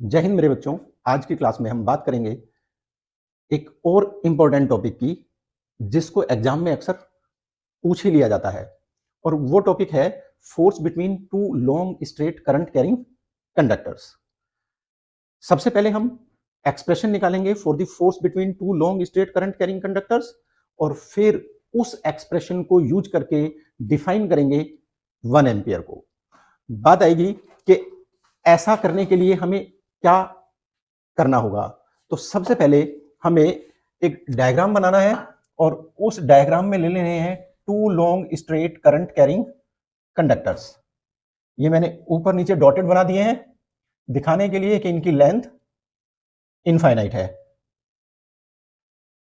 जय हिंद मेरे बच्चों। आज की क्लास में हम बात करेंगे एक और इम्पोर्टेंट टॉपिक की जिसको एग्जाम में अक्सर पूछ ही लिया जाता है और वो टॉपिक है force between two long straight current carrying conductors. सबसे पहले हम एक्सप्रेशन निकालेंगे for the force between two long straight current carrying conductors और फिर उस एक्सप्रेशन को यूज करके डिफाइन करेंगे 1 एम्पियर को। बात आएगी कि ऐसा करने के लिए हमें क्या करना होगा। तो सबसे पहले हमें एक डायग्राम बनाना है और उस डायग्राम में ले लेने हैं two long straight current carrying conductors. ये मैंने ऊपर नीचे डॉटेड बना दिए हैं दिखाने के लिए कि इनकी लेंथ इनफाइनाइट है।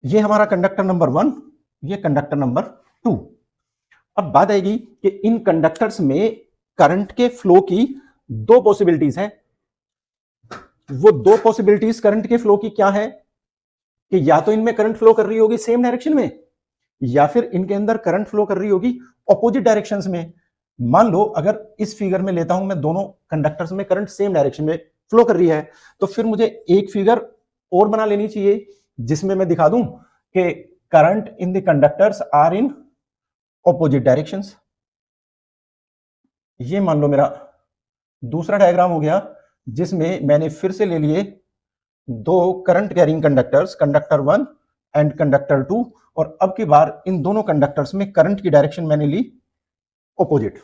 ये हमारा कंडक्टर नंबर 1, ये कंडक्टर नंबर 2। अब बात आएगी कि इन कंडक्टर्स में करंट के फ्लो की दो पॉसिबिलिटीज हैं। वो दो पॉसिबिलिटीज करंट के फ्लो की क्या है कि या तो इनमें करंट फ्लो कर रही होगी सेम डायरेक्शन में या फिर इनके अंदर करंट फ्लो कर रही होगी ऑपोजिट डायरेक्शंस में। मान लो अगर इस फिगर में लेता हूं मैं, दोनों कंडक्टर्स में करंट सेम डायरेक्शन में फ्लो कर रही है तो फिर मुझे एक फिगर और बना लेनी चाहिए जिसमें मैं दिखा दूं कि current in the conductors are in opposite directions. ये मान लो मेरा दूसरा डायग्राम हो गया जिसमें मैंने फिर से ले लिए दो current carrying conductors, conductor 1 and conductor 2, और अब की बार इन दोनों कंडक्टर्स में करंट की डायरेक्शन मैंने ली ऑपोजिट।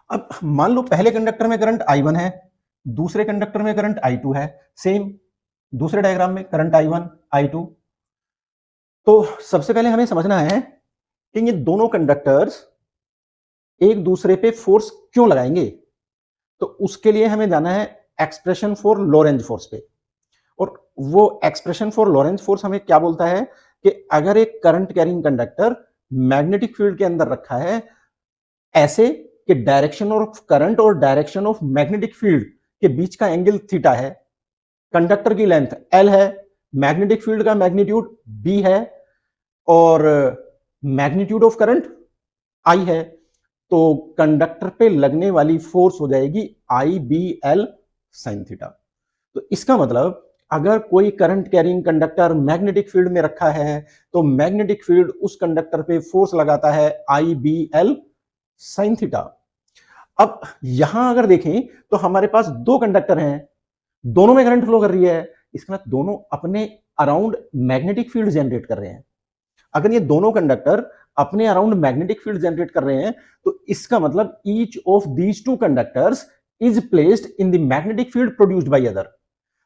अब मान लो पहले कंडक्टर में करंट I1 है, दूसरे कंडक्टर में करंट I2 है। सेम दूसरे डायग्राम में करंट I1 I2। तो सबसे पहले हमें समझना है कि ये दोनों कंडक्टर्स एक दूसरे पे फोर्स क्यों लगाएंगे। तो उसके लिए हमें जाना है एक्सप्रेशन फॉर लॉरेंज फोर्स पे, और वो एक्सप्रेशन फॉर लॉरेंज फोर्स हमें क्या बोलता है कि अगर एक current carrying conductor magnetic field के अंदर रखा है ऐसे कि डायरेक्शन ऑफ करंट और डायरेक्शन ऑफ मैग्नेटिक फील्ड के बीच का एंगल थीटा है, कंडक्टर की लेंथ L है, मैग्नेटिक फील्ड का मैग्नीट्यूड B है और मैग्नीट्यूड ऑफ करंट I है, तो कंडक्टर पे लगने वाली फोर्स हो जाएगी IBL sin थीटा। तो इसका मतलब अगर कोई current carrying conductor magnetic field में रखा है तो मैग्नेटिक फील्ड उस कंडक्टर पे फोर्स लगाता है IBL sin थीटा। अब यहां अगर देखें तो हमारे पास दो कंडक्टर हैं, दोनों में करंट फ्लो कर रही है, इसका मतलब दोनों अपने अराउंड मैग्नेटिक फील्ड जनरेट कर रहे हैं। अगर ये दोनों कंडक्टर अपने अराउंड मैग्नेटिक फील्ड जनरेट कर रहे हैं तो इसका मतलब each of these two conductors is placed in the magnetic field produced by other.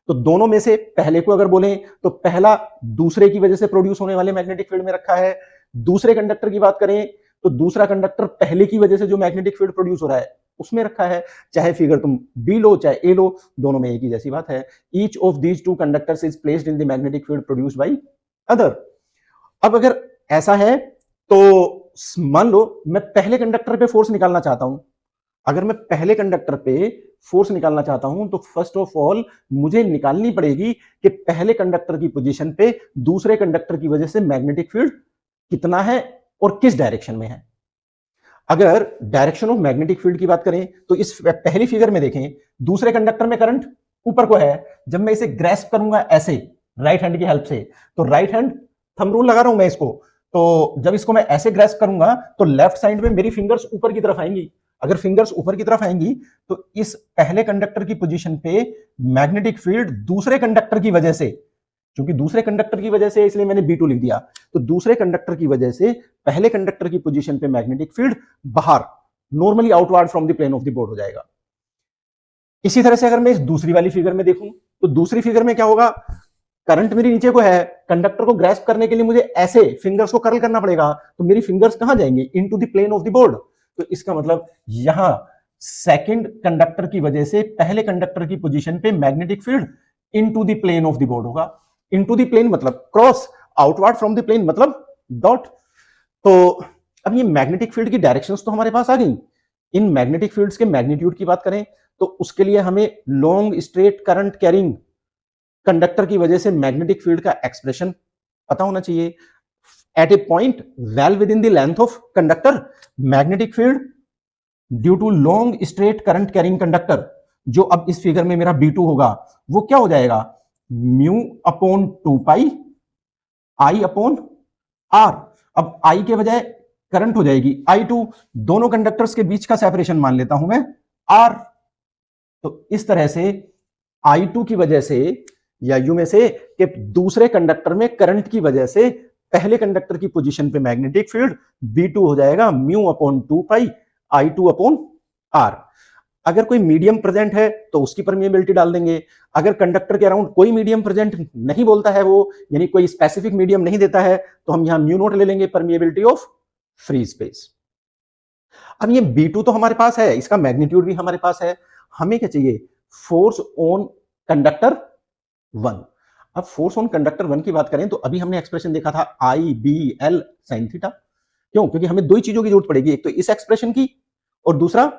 तो दोनों में से पहले को अगर बोलें तो पहला दूसरे की वजह से प्रोड्यूस होने वाले मैग्नेटिक फील्ड में रखा है। दूसरे कंडक्टर की बात करें तो दूसरा कंडक्टर पहले की वजह से जो मैग्नेटिक फील्ड प्रोड्यूस हो रहा है उसमें रखा है। चाहे फिगर तुम बी लो चाहे ए लो, दोनों में एक ही जैसी बात है। Each of these two conductors is placed in the magnetic field produced by other. अब अगर ऐसा है तो मान लो मैं पहले कंडक्टर पे फोर्स निकालना चाहता हूं। अगर मैं पहले कंडक्टर पे फोर्स निकालना चाहता हूं तो फर्स्ट ऑफ ऑल मुझे निकालनी पड़ेगी कि पहले कंडक्टर की पोजीशन पे दूसरे कंडक्टर की वजह से मैग्नेटिक फील्ड कितना है और किस डायरेक्शन में है। अगर डायरेक्शन ऑफ मैग्नेटिक फील्ड की बात करें तो इस पहली फिगर में देखें दूसरे कंडक्टर में करंट ऊपर को है। जब मैं इसे ग्रैस्प करूंगा ऐसे राइट हैंड की हेल्प से, तो राइट हैंड थंब रूल लगा रहा हूं मैं इसको, तो जब इसको मैं ऐसे ग्रैस्प करूंगा तो लेफ्ट साइड में मेरी फिंगर्स ऊपर की तरफ आएंगी। अगर फिंगर्स ऊपर की तरफ आएंगी तो इस पहले कंडक्टर की पोजीशन पे मैग्नेटिक फील्ड दूसरे कंडक्टर की वजह से, क्योंकि दूसरे कंडक्टर की वजह से इसलिए मैंने B2 लिख दिया, तो दूसरे कंडक्टर की वजह से पहले कंडक्टर की पोजीशन पे मैग्नेटिक फील्ड बाहर normally outward from the plane of the board हो जाएगा। इसी तरह से अगर मैं इस दूसरी वाली फिगर में देखूं तो दूसरी फिगर में क्या होगा, करंट मेरी नीचे को है, कंडक्टर को ग्रैस्प करने के लिए मुझे ऐसे फिंगर्स को कर्ल करना पड़ेगा, तो मेरी फिंगर्स कहां जाएंगे, into the plane of the board. तो इसका मतलब यहां सेकंड कंडक्टर की वजह से पहले कंडक्टर की पोजीशन पे magnetic field into the plane of the board होगा। इनटू द प्लेन मतलब cross, outward from the plane मतलब डॉट। तो अब ये मैग्नेटिक फील्ड की डायरेक्शंस तो हमारे पास आ गई। इन मैग्नेटिक फील्ड्स के मैग्नीट्यूड की बात करें तो उसके लिए हमें long straight current carrying conductor की वजह से मैग्नेटिक फील्ड का एक्सप्रेशन पता होना चाहिए। At a point well within the length of conductor magnetic field due to long straight current carrying conductor जो अब इस फिगर में मेरा B2 होगा वो क्या हो जाएगा, mu upon 2 pi I upon R। अब I के बजाय करंट हो जाएगी I2, दोनों कंडक्टर्स के बीच का सेपरेशन मान लेता हूं मैं R। तो इस तरह से I2 की वजह से, या यू में से कि दूसरे कंडक्टर में करंट की वजह से पहले कंडक्टर की पोजीशन पे मैग्नेटिक फील्ड B2 हो जाएगा म्यू अपॉन 2 पाई I2 अपॉन R। अगर कोई मीडियम प्रेजेंट है तो उसकी परमिएबिलिटी डाल देंगे। अगर कंडक्टर के अराउंड कोई मीडियम प्रेजेंट नहीं बोलता है वो, यानी कोई स्पेसिफिक मीडियम नहीं देता है, तो हम यहां म्यू नोट ले लेंगे, परमिएबिलिटी ऑफ फ्री स्पेस। अब ये B2 तो हमारे पास है, इसका मैग्नीट्यूड भी हमारे पास है, हमें क्या चाहिए, फोर्स ऑन कंडक्टर 1। अब फोर्स ऑन कंडक्टर 1 की बात करें तो अभी हमने एक्सप्रेशन देखा था IBL sin थीटा। क्यों? क्योंकि हमें दो ही चीजों की जरूरत पड़ेगी, एक तो इस एक्सप्रेशन की और दूसरा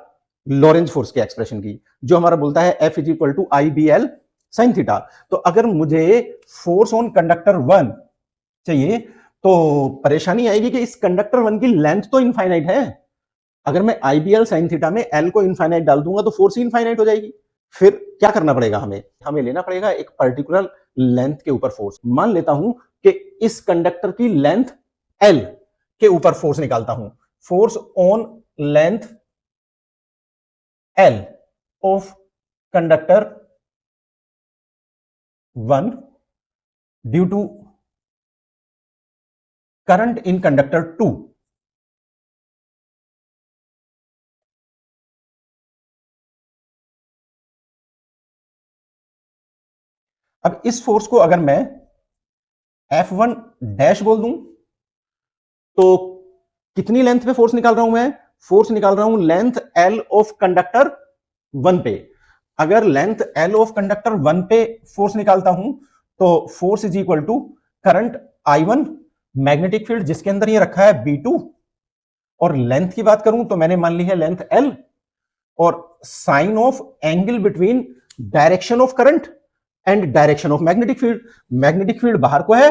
लॉरेंज फोर्स के एक्सप्रेशन की, जो हमारा बोलता है F is equal to IBL sin theta. तो अगर मुझे फोर्स ऑन कंडक्टर 1 चाहिए तो परेशानी आएगी कि इस कंडक्टर 1 की लेंथ तो इनफाइनाइट है। अगर मैं IBL sin थीटा में L को इनफाइनाइट डाल दूंगा तो फोर्स ही इनफाइनाइट हो जाएगी। फिर क्या करना पड़ेगा, हमें लेना पड़ेगा एक पर्टिकुलर लेंथ के ऊपर फोर्स। मान लेता हूं कि इस कंडक्टर की लेंथ L के ऊपर फोर्स निकालता हूं, force on length L of conductor 1 due to current in conductor 2। अब इस फोर्स को अगर मैं F1 डैश बोल दूं तो कितनी लेंथ पे फोर्स निकाल रहा हूं मैं, फोर्स निकाल रहा हूं लेंथ L ऑफ कंडक्टर 1 पे। अगर लेंथ L ऑफ कंडक्टर 1 पे फोर्स निकालता हूं तो force is equal to current I1, magnetic field जिसके अंदर ये रखा है B2, और लेंथ की बात करूं तो मैंने मान ली है लेंथ L, और sine of angle between direction of current and direction of magnetic field. Magnetic field बाहर को है,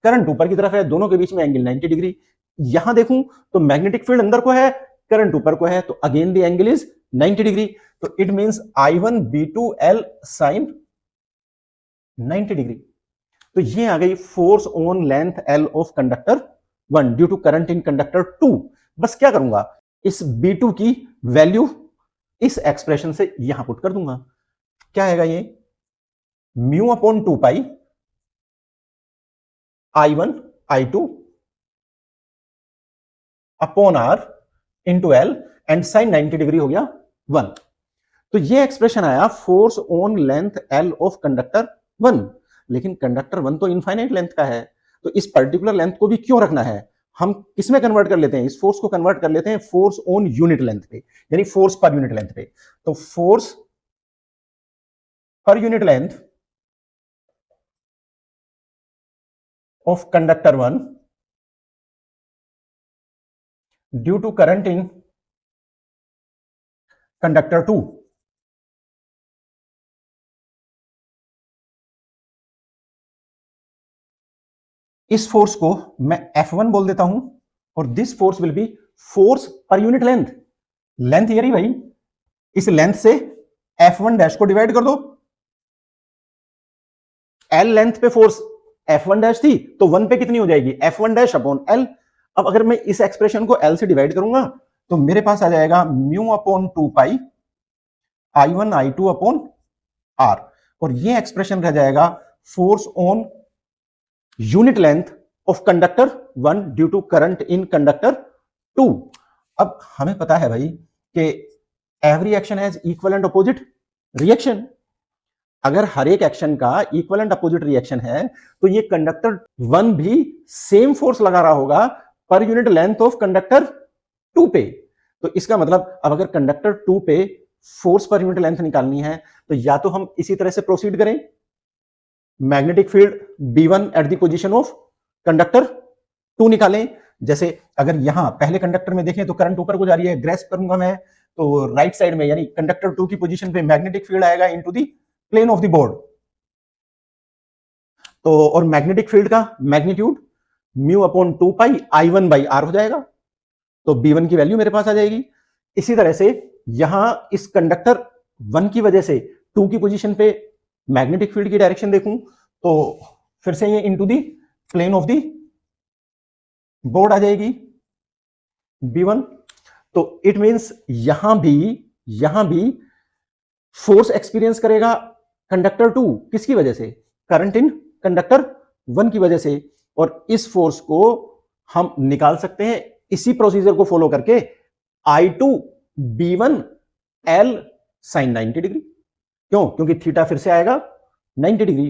करंट ऊपर की तरफ है, दोनों के बीच में एंगल 90 डिग्री। यहां देखूं तो मैग्नेटिक फील्ड अंदर को है, करंट ऊपर को है, तो again the angle is 90 degree. तो it means I1 B2L sine 90 degree. तो ये आ गई force on length L of conductor 1 due to current in conductor 2। बस क्या करूंगा, इस B2 की वैल्यू इस एक्सप्रेशन से यहां पुट कर दूंगा। क्या आएगा ये, mu upon 2 pi I1 I2 upon R into L and sine 90 degree हो गया 1। तो ये एक्सप्रेशन आया force on length L of conductor 1। लेकिन कंडक्टर 1 तो इनफाइनाइट लेंथ का है, तो इस पर्टिकुलर लेंथ को भी क्यों रखना है, हम किस में कन्वर्ट कर लेते हैं, इस फोर्स को कन्वर्ट कर लेते हैं फोर्स ऑन यूनिट लेंथ पे, यानी फोर्स पर यूनिट लेंथ पे। तो force per unit length of conductor 1 due to current in conductor 2। इस फोर्स को मैं F1 बोल देता हूं, और this force will be force per unit length. Length ये रही भाई, इस लेंथ से F1 डैश को डिवाइड कर दो। L लेंथ पे फोर्स F1 डैश थी, तो 1 पे कितनी हो जाएगी, F1 डैश अपॉन L। अब अगर मैं इस एक्सप्रेशन को L से डिवाइड करूंगा तो मेरे पास आ जाएगा mu upon 2 pi I1 I2 upon R, और ये एक्सप्रेशन रह जाएगा force on unit length of conductor 1 due to current in conductor 2। अब हमें पता है भाई कि every action has equal and opposite reaction. अगर हर एक एक्शन का इक्वल एंड अपोजिट रिएक्शन है तो ये कंडक्टर 1 भी सेम फोर्स लगा रहा होगा per unit length of conductor 2 पे। तो इसका मतलब अब अगर कंडक्टर 2 पे फोर्स पर यूनिट लेंथ निकालनी है तो या तो हम इसी तरह से प्रोसीड करें, magnetic field B1 at the position of conductor 2 निकालें। जैसे अगर यहां पहले कंडक्टर में देखें तो करंट ऊपर को जा रही है, ग्रेस्प करूंगा मैं तो राइट साइड में यानी कंडक्टर 2 की पोजीशन पे मैग्नेटिक फील्ड आएगा into the plane of the board. तो और मैग्नेटिक फील्ड का magnitude mu upon 2 pi I1 by R हो जाएगा, तो B1 की वैल्यू मेरे पास आ जाएगी। इसी तरह से यहां इस कंडक्टर 1 की वजह से 2 की पोजीशन पे मैग्नेटिक फील्ड की डायरेक्शन देखूं तो फिर से ये into the plane of the board आ जाएगी B1। तो इट मींस यहां भी फोर्स एक्सपीरियंस करेगा कंडक्टर 2 किसकी वजह से, करंट इन कंडक्टर 1 की वजह से। और इस फोर्स को हम निकाल सकते हैं इसी प्रोसीजर को फॉलो करके, I2 B1 L sin 90 degree. क्यों? क्योंकि थीटा फिर से आएगा 90 degree.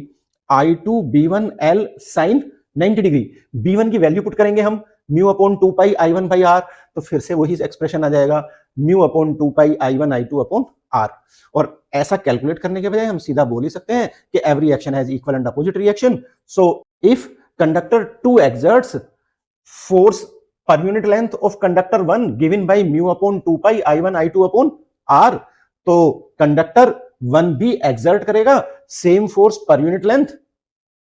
I2 B1 L sin 90 degree. B1 की वैल्यू पुट करेंगे हम mu upon 2 pi I1 by R, तो फिर से वही एक्सप्रेशन आ जाएगा mu upon 2 pi I1 I2 upon R। और ऐसा कैलकुलेट करने के बजाय हम सीधा बोल ही सकते हैं कि every action has equal and opposite reaction. So if conductor 2 exerts force per unit length of conductor 1 given by mu upon 2 pi I1 I2 upon R, तो कंडक्टर 1 भी exert करेगा same force per unit length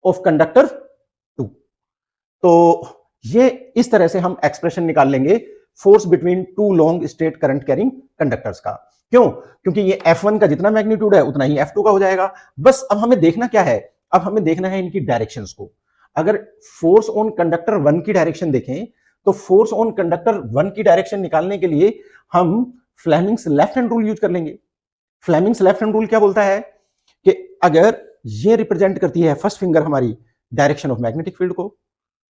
of conductor 2। तो ये इस तरह से हम expression निकाल लेंगे force between two long straight current carrying conductors का। क्यों? क्योंकि ये F1 का जितना मैग्नीट्यूड है उतना ही F2 का हो जाएगा। बस अब हमें देखना क्या है, अब हमें देखना है इनकी डायरेक्शंस को। अगर फोर्स ऑन कंडक्टर 1 की डायरेक्शन देखें तो फोर्स ऑन कंडक्टर 1 की डायरेक्शन निकालने के लिए हम Fleming's left hand rule use कर लेंगे। फ्लेमिंग्स लेफ्ट हैंड रूल क्या बोलता है कि अगर ये रिप्रेजेंट करती है फर्स्ट फिंगर हमारी डायरेक्शन ऑफ मैग्नेटिक फील्ड को,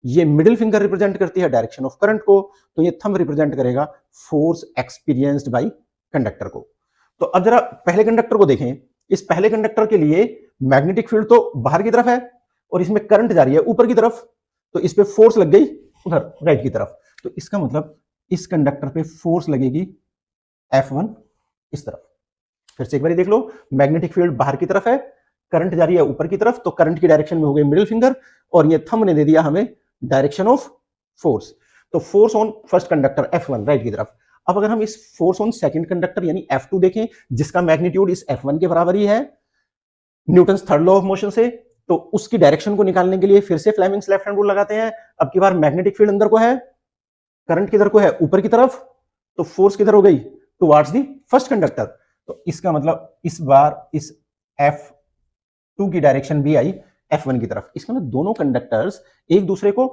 ये मिडिल फिंगर रिप्रेजेंट करती है डायरेक्शन ऑफ करंट को, तो ये थंब रिप्रेजेंट करेगा फोर्स एक्सपीरियंस्ड बाय कंडक्टर को। तो अब जरा पहले कंडक्टर को देखें। इस पहले कंडक्टर के लिए मैग्नेटिक फील्ड तो बाहर की तरफ है और इसमें करंट जा रही है ऊपर की तरफ, तो इस पे फोर्स लग गई उधर राइट की तरफ। तो इसका मतलब इस कंडक्टर पे फोर्स लगेगी F1 इस तरफ। फिर से एक बार देख लो, मैग्नेटिक फील्ड बाहर की तरफ है, करंट जा रही है ऊपर की तरफ, तो करंट की डायरेक्शन में हो गई मिडिल फिंगर और ये थंब ने दे दिया हमें डायरेक्शन ऑफ फोर्स। तो force on first conductor F1 right की तरफ। अब अगर हम इस फोर्स ऑन सेकंड कंडक्टर यानी F2 देखें, जिसका मैग्नीट्यूड इस F1 के बराबर ही है Newton's third law of motion से, तो उसकी डायरेक्शन को निकालने के लिए फिर से फ्लेमिंग्स लेफ्ट हैंड रूल लगाते हैं। अब की बार मैग्नेटिक फील्ड अंदर को है, करंट किधर को है ऊपर की तरफ, तो फोर्स किधर हो गई टुवर्ड्स दी फर्स्ट कंडक्टर। तो इसका मतलब इस बार इस F2 की डायरेक्शन भी आई F1 की तरफ। इसका मतलब दोनों कंडक्टर्स एक दूसरे को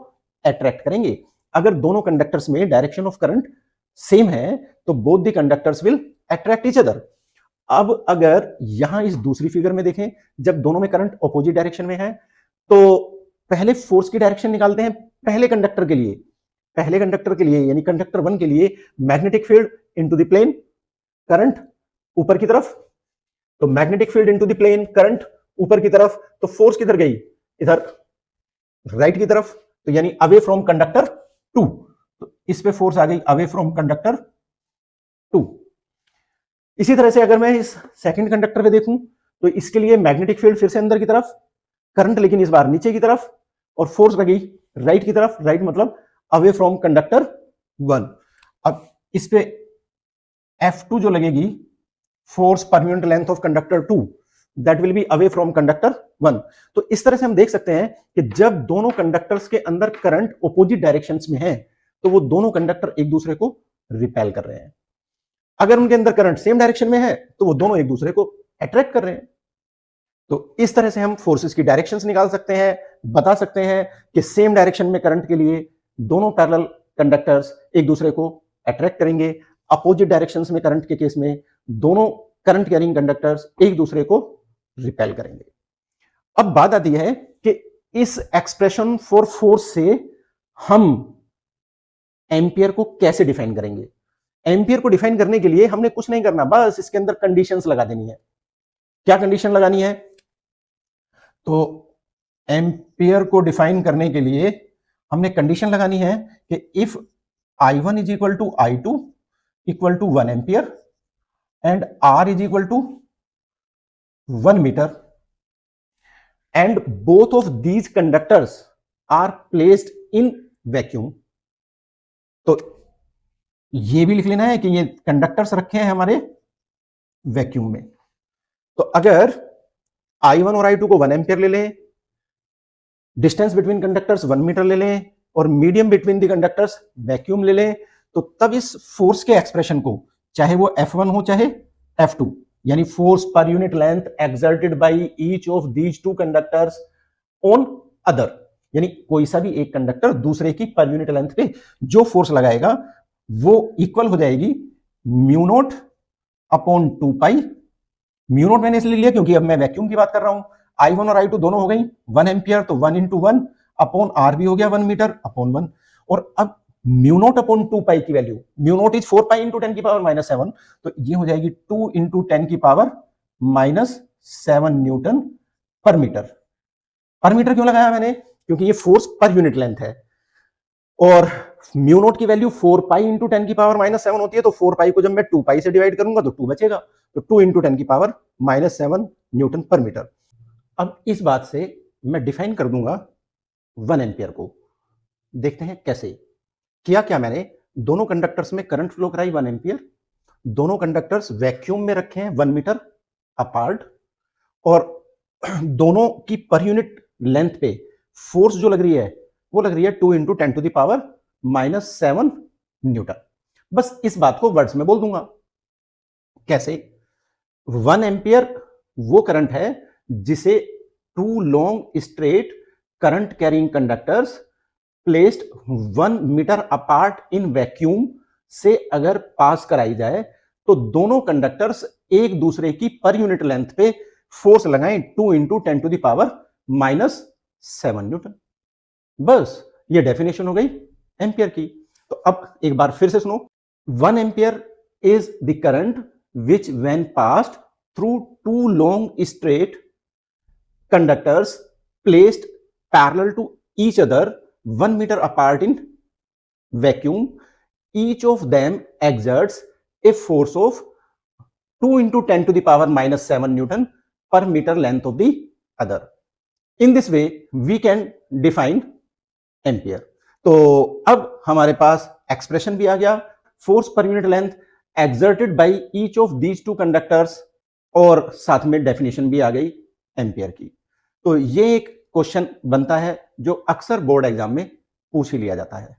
अट्रैक्ट करेंगे। अगर दोनों कंडक्टर्स में डायरेक्शन ऑफ करंट सेम है तो both the conductors will attract each other. अब अगर यहां इस दूसरी फिगर में देखें, जब दोनों में करंट ऑपोजिट डायरेक्शन में है, तो पहले फोर्स की डायरेक्शन निकालते हैं पहले कंडक्टर के लिए। पहले कंडक्टर के लिए यानी कंडक्टर 1 के लिए magnetic field into the plane, current ऊपर की तरफ, तो magnetic field into the plane, current ऊपर की तरफ, तो फोर्स किधर गई इधर राइट की तरफ, तो यानी अवे फ्रॉम कंडक्टर 2। तो इस पे फोर्स आ गई अवे फ्रॉम कंडक्टर 2। इसी तरह से अगर मैं इस सेकंड कंडक्टर पे देखूं तो इसके लिए मैग्नेटिक फील्ड फिर से अंदर की तरफ, करंट लेकिन इस बार नीचे की तरफ, और फोर्स लगी राइट की तरफ, राइट मतलब अवे फ्रॉम कंडक्टर 1। अब इस पे F2 जो लगेगी force per unit length of conductor 2, that will be away from conductor 1। तो इस तरह से हम देख सकते हैं कि जब दोनों कंडक्टर्स के अंदर करंट ऑपोजिट डायरेक्शंस में है तो वो दोनों कंडक्टर एक दूसरे को रिपेल कर रहे हैं। अगर उनके अंदर करंट सेम डायरेक्शन में है तो वो दोनों एक दूसरे को अट्रैक्ट कर रहे हैं। तो इस तरह से हम फोर्सेस की डायरेक्शंस निकाल सकते हैं, बता सकते हैं कि सेम डायरेक्शन में करंट के लिए दोनों पैरेलल कंडक्टर्स एक दूसरे को अट्रैक्ट करेंगे, अपोजिट डायरेक्शंस में करंट के केस में दोनों करंट कैरिंग कंडक्टर्स एक दूसरे को रिपेल करेंगे। अब बात आती है कि इस एक्सप्रेशन फॉर फोर्स से हम एम्पियर को कैसे डिफाइन करेंगे। एम्पियर को डिफाइन करने के लिए हमने कुछ नहीं करना, बस इसके अंदर कंडीशंस लगा देनी है। क्या कंडीशन लगानी है? तो एम्पियर को डिफाइन करने के लिए हमने कंडीशन लगानी है कि if I1 is equal to I2 equal to 1 ampere and R is equal to 1 metre and both of these conductors are placed in vacuum. तो ये भी लिख लेना है कि ये कंडक्टर्स रखे हैं हमारे वैक्यूम में। तो अगर I1 और I2 को 1 एम्पियर ले लें, डिस्टेंस बिटवीन कंडक्टर्स 1 मीटर ले लें और medium between the conductors vacuum ले लें, तो तब इस फोर्स के एक्सप्रेशन को, चाहे वो F1 हो चाहे F2, यानी force per unit length exerted by each of these two conductors on other, यानी कोई सा भी एक कंडक्टर दूसरे की पर यूनिट लेंथ पे जो फोर्स लगाएगा वो इक्वल हो जाएगी म्यू नॉट अपॉन 2 पाई। म्यू नॉट मैंने इसलिए लिया क्योंकि अब मैं वैक्यूम की बात कर रहा हूं। I1 और I2 दोनों हो गई 1 एम्पियर, तो 1 इंटू 1 अपॉन आर भी हो गया 1 मीटर अपॉन 1। और अब म्यू नॉट अपॉन 2 पाई की value, mu naught is 4 pi into 10 की पावर माइनस 7, तो ये हो जाएगी 2 इंटू 10 की पावर माइनस 7 न्यूटन पर मीटर। पर मीटर क्यों लगाया मैंने? क्योंकि ये फोर्स पर यूनिट लेंथ है और म्यू नोट की वैल्यू 4 पाई इंटू 10 की पावर माइनस 7 होती है, तो 4 पाई को जब मैं 2 पाई से डिवाइड करूंगा तो 2 बचेगा, तो 2 इंटू 10 की पावर माइनस 7 न्यूटन पर मीटर। अब इस बात से मैं डिफाइन कर दूंगा 1 एम्पियर को। देखते हैं कैसे किया। क्या मैंने दोनों कंडक्टर्स में करंट फ्लो कराई 1 एम्पियर, दोनों कंडक्टर्स वैक्यूम में रखे हैं 1 मीटर अपार्ट, और दोनों की पर यूनिट लेंथ पे फोर्स जो लग रही है वो लग रही है 2 into 10 to the power minus 7 newton. बस इस बात को वर्ड्स में बोल दूंगा। कैसे? 1 एम्पियर वो करंट है जिसे 2 long straight current carrying conductors placed 1 metre apart in vacuum से अगर पास कराई जाए तो दोनों कंडक्टर्स एक दूसरे की पर यूनिट लेंथ पे फोर्स लगाएं 2 into 10 to the power minus 7 newton. बस ये डेफिनेशन हो गई एम्पियर की। तो अब एक बार फिर से सुनो। 1 ampere is the current which when passed through 2 long straight conductors placed parallel to each other 1 meter apart in vacuum, each of them exerts a force of 2 into 10 to the power minus 7 Newton per meter length of the other. In this way we can define ampere. तो अब हमारे पास expression भी आ गया, force per unit length exerted by each of these two conductors, और साथ में definition भी आ गई एम्पियर की। तो ये एक क्वेश्चन बनता है जो अक्सर बोर्ड एग्जाम में पूछ ही लिया जाता है।